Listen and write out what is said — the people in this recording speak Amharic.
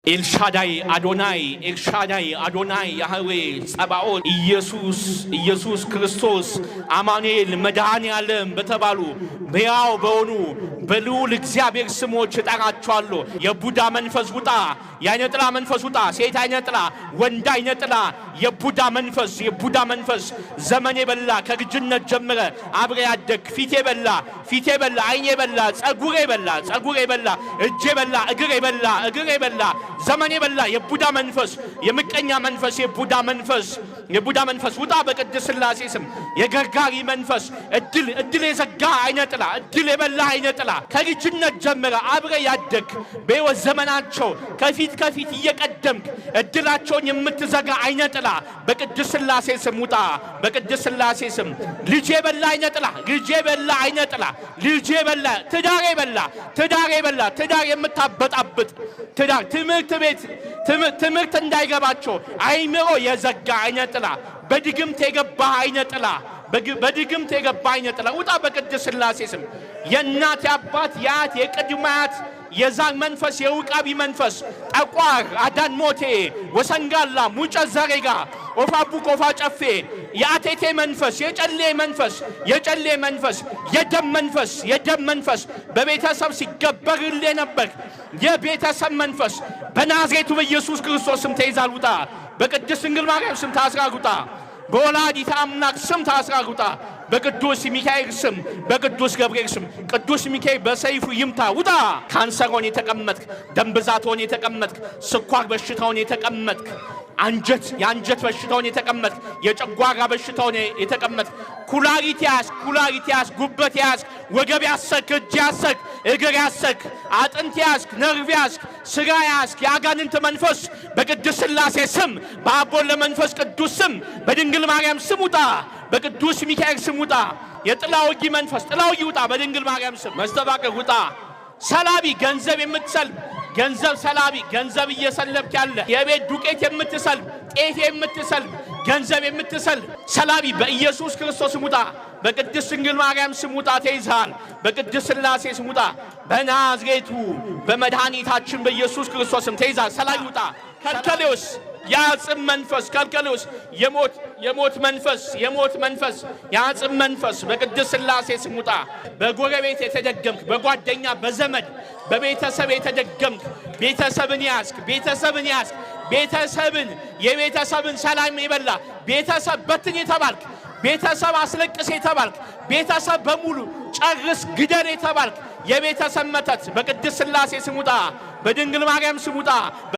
ኤልሻዳይ አዶናይ ያህዌ ጸባኦት ኢየሱስ ክርስቶስ አማኑኤል መድኃኔ ዓለም በተባሉ በያው በሆኑ በልዑል እግዚአብሔር ስሞች እጠራቸዋለሁ። የቡዳ መንፈስ ውጣ፣ የዓይነ ጥላ መንፈስ ውጣ፣ ሴት ዓይነ ጥላ፣ ወንድ ዓይነ ጥላ፣ የቡዳ መንፈስ ዘመኔ በላ፣ ከልጅነት ጀምረ አብሬ ያደግ ፊቴ በላ፣ ዓይኔ በላ፣ ጸጉሬ በላ፣ እጄ በላ፣ እግሬ በላ፣ ዘመኔ በላ። የቡዳ መንፈስ፣ የምቀኛ መንፈስ፣ የቡዳ መንፈስ ውጣ በቅድስት ሥላሴ ስም። የገርጋሪ መንፈስ እድል የዘጋ ዓይነ ጥላ፣ እድል የበላ ዓይነ ጥላ፣ ከልጅነት ጀምረ አብረ ያደግ በሕይወት ዘመናቸው ከፊት እየቀደምክ እድላቸውን የምትዘጋ ዓይነ ጥላ በቅድስት ሥላሴ ስም ውጣ በቅድስት ሥላሴ ስም። ልጄ በላ ዓይነ ጥላ፣ ትዳሬ በላ፣ ትዳር የምታበጣብጥ ትዳር ትምህርት እንዳይገባቸው አይምሮ የዘጋ ዓይነ ጥላ፣ በድግምት የገባ ዓይነ ጥላ፣ ውጣ በቅድስት ሥላሴ ስም። የእናት የአባት የአያት የቅድማያት የዛር መንፈስ፣ የውቃቢ መንፈስ፣ ጠቋር አዳን ሞቴ ወሰንጋላ ሙጨት ዘሬጋ ኦፋቡ ቆፋ ጨፌ የአቴቴ መንፈስ፣ የጨሌ መንፈስ፣ የደም መንፈስ በቤተሰብ ሲገበርልህ ነበር። የቤተሰብ መንፈስ በናዝሬቱ በኢየሱስ ክርስቶስ ስም ተይዛል። ውጣ በቅድስት ድንግል ማርያም ስም ታስራል። ውጣ በወላዲተ አምላክ ስም ታስራል። ውጣ በቅዱስ ሚካኤል ስም፣ በቅዱስ ገብርኤል ስም። ቅዱስ ሚካኤል በሰይፉ ይምታ። ውጣ። ካንሰር ሆነ የተቀመጥክ፣ ደም ብዛት ሆነ የተቀመጥክ፣ ስኳር በሽታ ሆነ የተቀመጥክ፣ የአንጀት በሽታውን የተቀመጥክ፣ የጨጓራ በሽታውን የተቀመጥክ፣ ኩላሊት ያስክ፣ ጉበት ያስክ፣ ወገብ ያስክ፣ እጅ ያስክ፣ እግር ያስክ፣ አጥንት ያስክ፣ ነርቭ ያስክ፣ ስጋ ያስክ፣ የአጋንንት መንፈስ በቅዱስ ሥላሴ ስም፣ በአብ ወልድ ለመንፈስ ቅዱስ ስም፣ በድንግል ማርያም ስም ውጣ። በቅዱስ ሚካኤል ስም ውጣ። የጥላ ወጊ መንፈስ ውጣ በድንግል ማርያም ስም። መስተባቅር ውጣ። ሰላቢ ገንዘብ የምትሰልብ ሰላቢ ገንዘብ እየሰለብክ ያለ የቤት ዱቄት የምትሰልብ፣ ጤፍ የምትሰልብ፣ ገንዘብ የምትሰልብ ሰላቢ በኢየሱስ ክርስቶስ ስም ውጣ። በቅድስት ድንግል ማርያም ስም ውጣ። ተይዘሃል። በቅድስት ሥላሴ ስም ውጣ። በናዝሬቱ በመድኃኒታችን በኢየሱስ ክርስቶስ ስም ተይዘሃል። ሰላቢ ውጣ። ከልከሌዎስ የአጽም መንፈስ፣ ከልከሌዎስ የሞት መንፈስ፣ የአጽም መንፈስ በቅድስት ሥላሴ ስም ውጣ። በጎረቤት የተደገምክ፣ በጓደኛ በዘመድ በቤተሰብ የተደገምክ፣ ቤተሰብን ያስክ፣ የቤተሰብን ሰላም የበላ ቤተሰብ በትን የተባልክ፣ ቤተሰብ አስለቅስ የተባልክ፣ ቤተሰብ በሙሉ ጨርስ ግደል የተባልክ የቤተሰብ መተት በቅድስት ሥላሴ ስም ውጣ። በድንግል ማርያም ስም ውጣ።